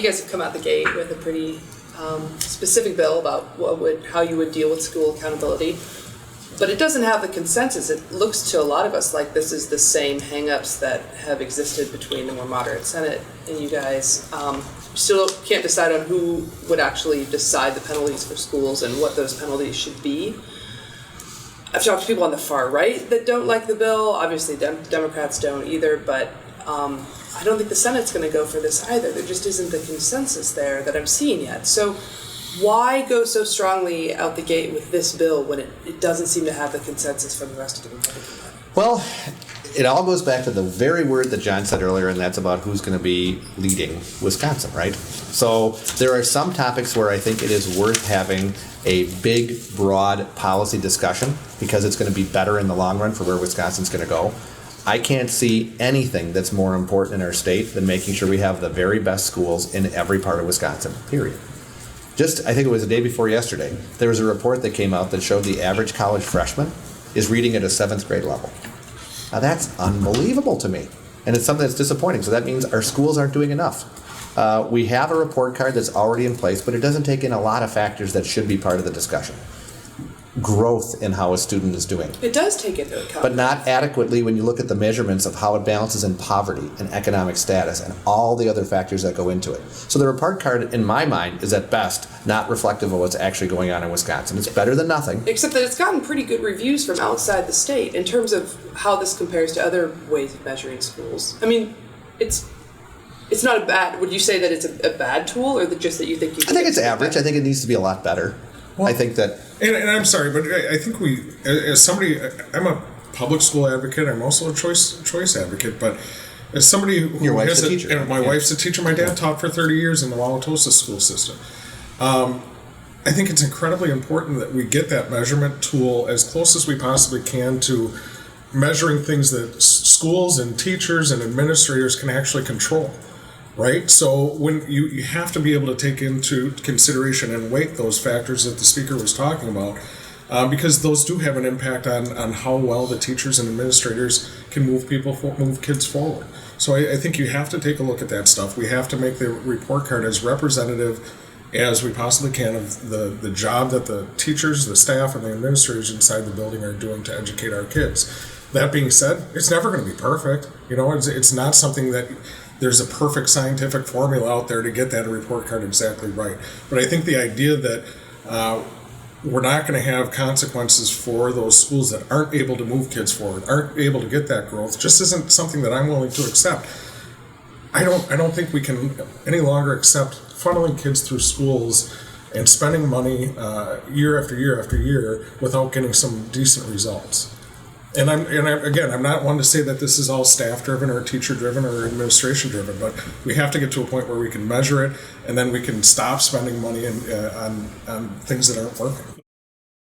you guys have come out the gate with a pretty specific bill about how you would deal with school accountability. But it doesn't have the consensus. It looks to a lot of us like this is the same hang-ups that have existed between the more moderate Senate and you guys. Still can't decide on who would actually decide the penalties for schools and what those penalties should be. I've talked to people on the far right that don't like the bill. Obviously, Democrats don't either, but I don't think the Senate's going to go for this either. There just isn't the consensus there that I'm seeing yet. So why go so strongly out the gate with this bill when it doesn't seem to have the consensus from the rest of the Republican Party? Well, it all goes back to the very word that John said earlier, and that's about who's going to be leading Wisconsin, right? So there are some topics where I think it is worth having a big, broad policy discussion because it's going to be better in the long run for where Wisconsin's going to go. I can't see anything that's more important in our state than making sure we have the very best schools in every part of Wisconsin, period. I think it was the day before yesterday, there was a report that came out that showed the average college freshman is reading at a 7th grade level. Now that's unbelievable to me, and it's something that's disappointing. So that means our schools aren't doing enough. We have a report card that's already in place, but it doesn't take in a lot of factors that should be part of the discussion. Growth in how a student is doing. It does take into account. But not adequately when you look at the measurements of how it balances in poverty and economic status and all the other factors that go into it. So the report card, in my mind, is at best not reflective of what's actually going on in Wisconsin. It's better than nothing. Except that it's gotten pretty good reviews from outside the state in terms of how this compares to other ways of measuring schools. I mean, it's not a bad, would you say that it's a bad tool or just that you think you can I think it's average. I think it needs to be a lot better. Well, I think that... And I'm sorry, but I think as somebody, I'm a public school advocate, I'm also a choice advocate, but as somebody who Your wife's a teacher. And my wife's a teacher, my dad taught for 30 years in the Wauwatosa school system. I think it's incredibly important that we get that measurement tool as close as we possibly can to measuring things that schools and teachers and administrators can actually control. Right? So when you have to be able to take into consideration and weight those factors that the speaker was talking about, because those do have an impact on how well the teachers and administrators can move kids forward. So I think you have to take a look at that stuff. We have to make the report card as representative as we possibly can of the job that the teachers, the staff, and the administrators inside the building are doing to educate our kids. That being said, it's never going to be perfect. You know, it's not something that there's a perfect scientific formula out there to get that report card exactly right. But I think the idea that we're not going to have consequences for those schools that aren't able to move kids forward, aren't able to get that growth, just isn't something that I'm willing to accept. I don't think we can any longer accept funneling kids through schools and spending money year after year after year without getting some decent results. And I'm not one to say that this is all staff-driven or teacher-driven or administration-driven, but we have to get to a point where we can measure it, and then we can stop spending money on things that aren't working.